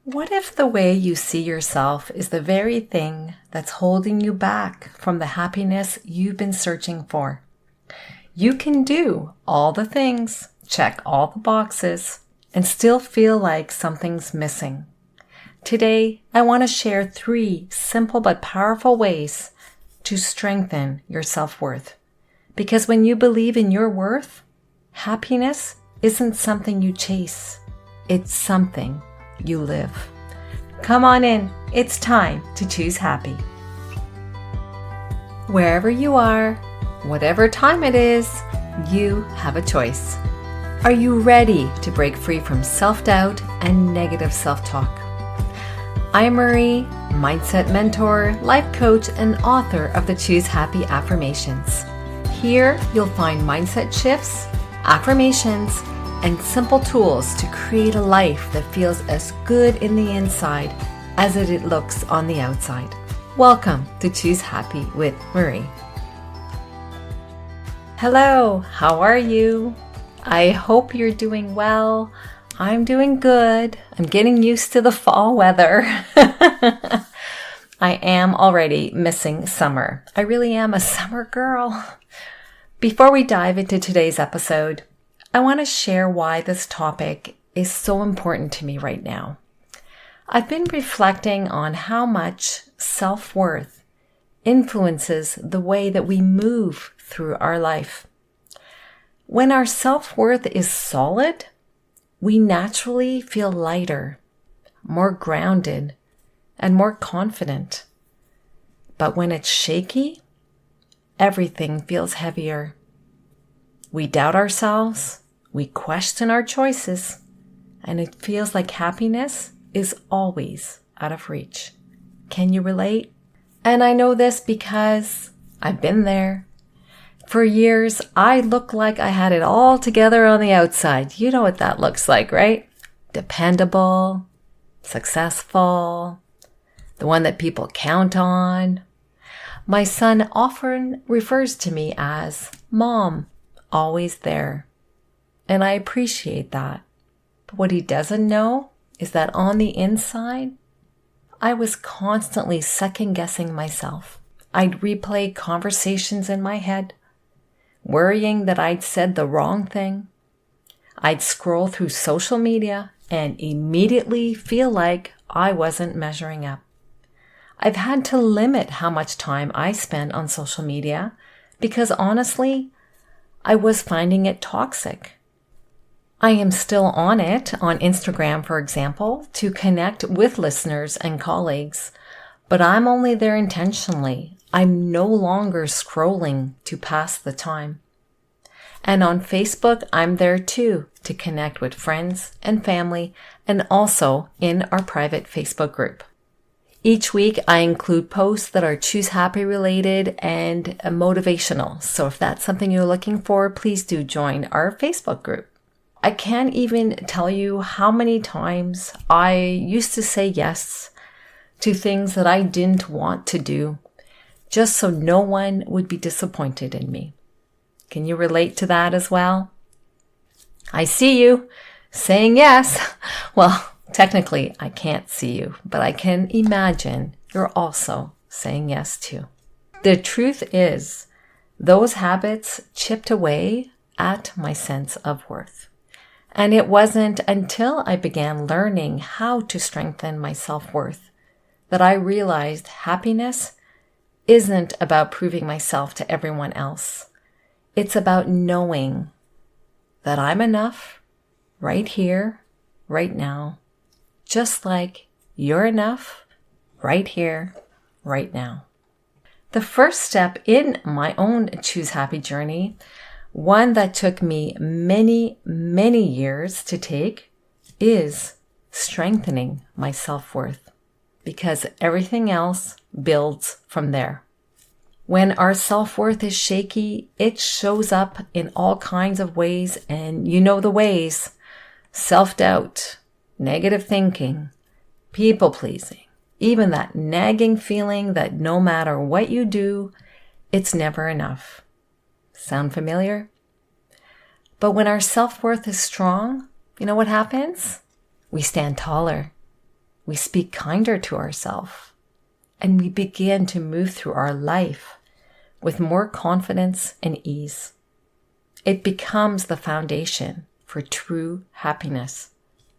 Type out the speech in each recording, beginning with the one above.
What if the way you see yourself is the very thing that's holding you back from the happiness you've been searching for? You can do all the things, check all the boxes, and still feel like something's missing. Today, I want to share 3 simple but powerful ways to strengthen your self-worth. Because when you believe in your worth, happiness isn't something you chase. It's something you live. Come on in. It's time to choose happy. Wherever you are, whatever time it is, you have a choice. Are you ready to break free from self-doubt and negative self-talk? I'm Marie, mindset mentor, life coach, and author of the Choose Happy Affirmations. Here, you'll find mindset shifts, affirmations, and simple tools to create a life that feels as good in the inside as it looks on the outside. Welcome to Choose Happy with Marie. Hello, how are you? I hope you're doing well. I'm doing good. I'm getting used to the fall weather. I am already missing summer. I really am a summer girl. Before we dive into today's episode, I want to share why this topic is so important to me right now. I've been reflecting on how much self-worth influences the way that we move through our life. When our self-worth is solid, we naturally feel lighter, more grounded, and more confident. But when it's shaky, everything feels heavier. We doubt ourselves, we question our choices, and it feels like happiness is always out of reach. Can you relate? And I know this because I've been there. For years, I looked like I had it all together on the outside. You know what that looks like, right? Dependable, successful, the one that people count on. My son often refers to me as Mom, always there. And I appreciate that. But what he doesn't know is that on the inside, I was constantly second-guessing myself. I'd replay conversations in my head, worrying that I'd said the wrong thing. I'd scroll through social media and immediately feel like I wasn't measuring up. I've had to limit how much time I spend on social media because honestly, I was finding it toxic. I am still on it, on Instagram, for example, to connect with listeners and colleagues, but I'm only there intentionally. I'm no longer scrolling to pass the time. And on Facebook, I'm there too, to connect with friends and family, and also in our private Facebook group. Each week, I include posts that are Choose Happy related and motivational. So if that's something you're looking for, please do join our Facebook group. I can't even tell you how many times I used to say yes to things that I didn't want to do, just so no one would be disappointed in me. Can you relate to that as well? I see you saying yes. Well, technically, I can't see you, but I can imagine you're also saying yes too. The truth is, those habits chipped away at my sense of worth. And it wasn't until I began learning how to strengthen my self-worth that I realized happiness isn't about proving myself to everyone else. It's about knowing that I'm enough right here, right now, just like you're enough right here, right now. The first step in my own Choose Happy journey, one that took me many, many years to take, is strengthening my self-worth, because everything else builds from there. When our self-worth is shaky, it shows up in all kinds of ways, and you know the ways: self-doubt, negative thinking, people-pleasing, even that nagging feeling that no matter what you do, it's never enough. Sound familiar? But when our self-worth is strong, you know what happens? We stand taller. we speak kinder to ourselves, and we begin to move through our life with more confidence and ease. It becomes the foundation for true happiness,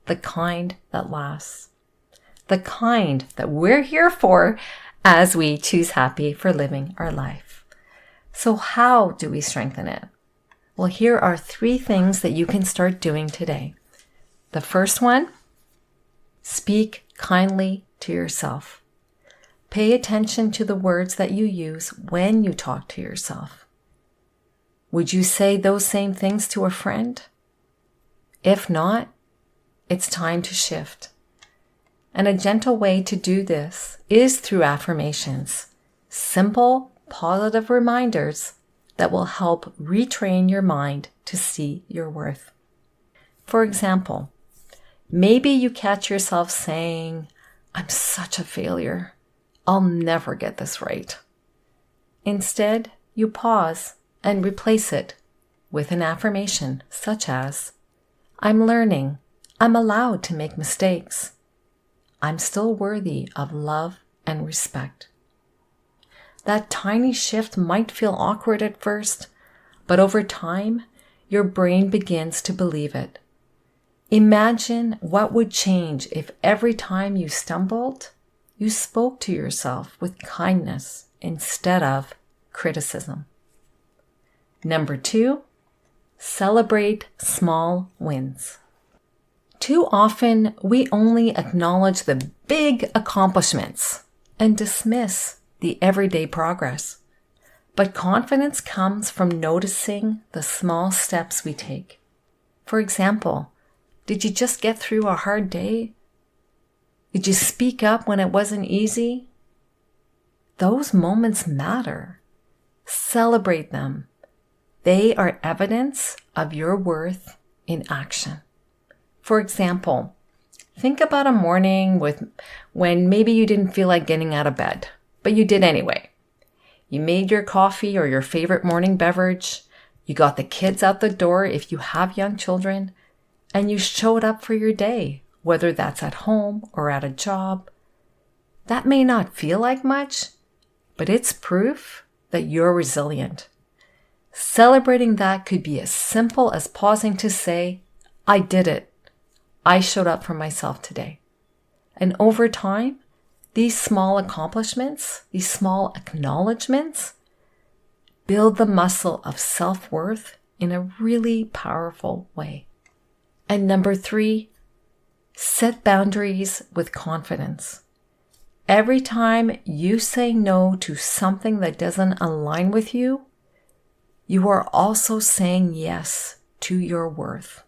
the kind that lasts, the kind that we're here for as we choose happy for living our life. So how do we strengthen it? Well, here are 3 things that you can start doing today. The first one, speak kindly to yourself. Pay attention to the words that you use when you talk to yourself. Would you say those same things to a friend? If not, it's time to shift. And a gentle way to do this is through affirmations, simple, positive reminders that will help retrain your mind to see your worth. For example, maybe you catch yourself saying, "I'm such a failure. I'll never get this right." Instead, you pause and replace it with an affirmation such as, "I'm learning. I'm allowed to make mistakes. I'm still worthy of love and respect." That tiny shift might feel awkward at first, but over time, your brain begins to believe it. Imagine what would change if every time you stumbled, you spoke to yourself with kindness instead of criticism. Number 2, celebrate small wins. Too often, we only acknowledge the big accomplishments and dismiss the everyday progress. But confidence comes from noticing the small steps we take. For example, did you just get through a hard day? Did you speak up when it wasn't easy? Those moments matter. Celebrate them. They are evidence of your worth in action. For example, think about a morning when maybe you didn't feel like getting out of bed, but you did anyway. You made your coffee or your favorite morning beverage. You got the kids out the door if you have young children, and you showed up for your day, whether that's at home or at a job. That may not feel like much, but it's proof that you're resilient. Celebrating that could be as simple as pausing to say, "I did it. I showed up for myself today." And over time, these small accomplishments, these small acknowledgements, build the muscle of self-worth in a really powerful way. And number 3, set boundaries with confidence. Every time you say no to something that doesn't align with you, you are also saying yes to your worth.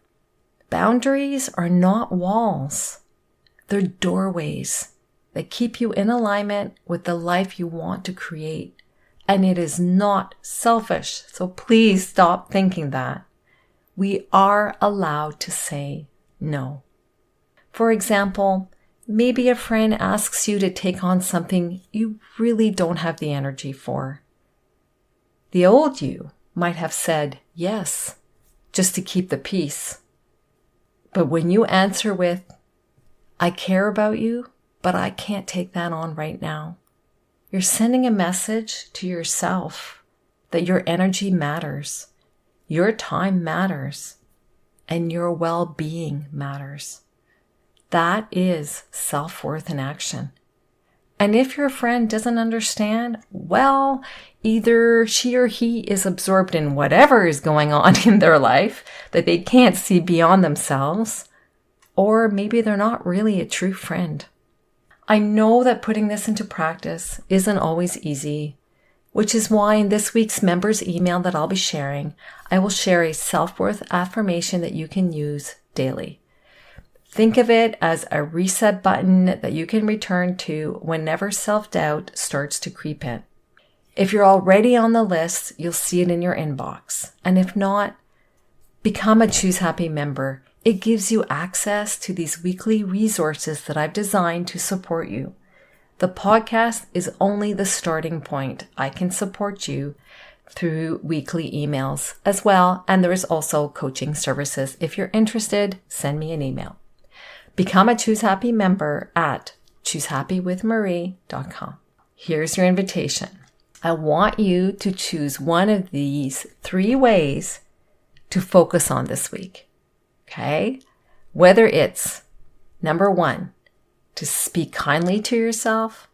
Boundaries are not walls. They're doorways that keep you in alignment with the life you want to create. And it is not selfish. So please stop thinking that. We are allowed to say no. For example, maybe a friend asks you to take on something you really don't have the energy for. The old you might have said yes, just to keep the peace. But when you answer with, "I care about you, but I can't take that on right now," you're sending a message to yourself that your energy matters, your time matters, and your well-being matters. That is self-worth in action. And if your friend doesn't understand, well, either she or he is absorbed in whatever is going on in their life that they can't see beyond themselves, or maybe they're not really a true friend. I know that putting this into practice isn't always easy, which is why in this week's members email that I'll be sharing, I will share a self-worth affirmation that you can use daily. Think of it as a reset button that you can return to whenever self-doubt starts to creep in. If you're already on the list, you'll see it in your inbox. And if not, become a Choose Happy member. It gives you access to these weekly resources that I've designed to support you. The podcast is only the starting point. I can support you through weekly emails as well. And there is also coaching services. If you're interested, send me an email. Become a Choose Happy member at choosehappywithmarie.com. Here's your invitation. I want you to choose one of these 3 ways to focus on this week. Okay? Whether it's number 1, to speak kindly to yourself.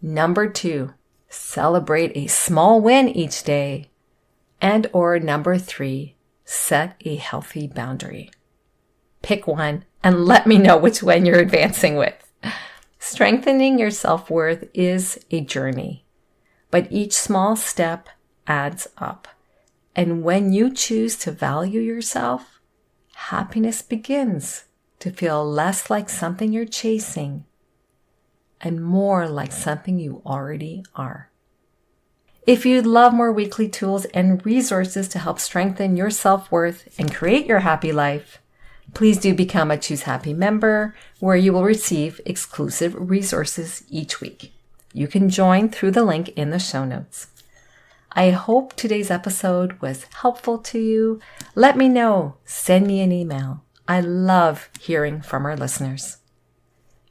Number 2, celebrate a small win each day. And or number 3, set a healthy boundary. Pick one and let me know which one you're advancing with. Strengthening your self-worth is a journey, but each small step adds up. And when you choose to value yourself, happiness begins to feel less like something you're chasing and more like something you already are. If you'd love more weekly tools and resources to help strengthen your self-worth and create your happy life, please do become a Choose Happy member, where you will receive exclusive resources each week. You can join through the link in the show notes. I hope today's episode was helpful to you. Let me know. Send me an email. I love hearing from our listeners.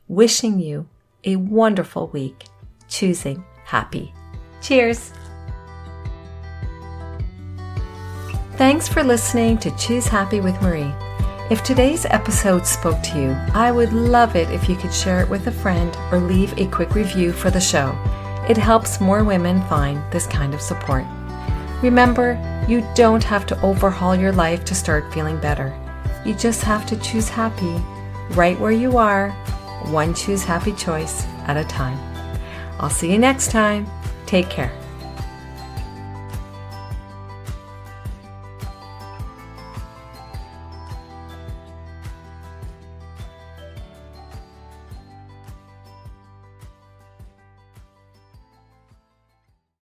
Wishing you a wonderful week, choosing happy. Cheers. Thanks for listening to Choose Happy with Marie. If today's episode spoke to you, I would love it if you could share it with a friend or leave a quick review for the show. It helps more women find this kind of support. Remember, you don't have to overhaul your life to start feeling better. You just have to choose happy right where you are, one choose happy choice at a time. I'll see you next time. Take care.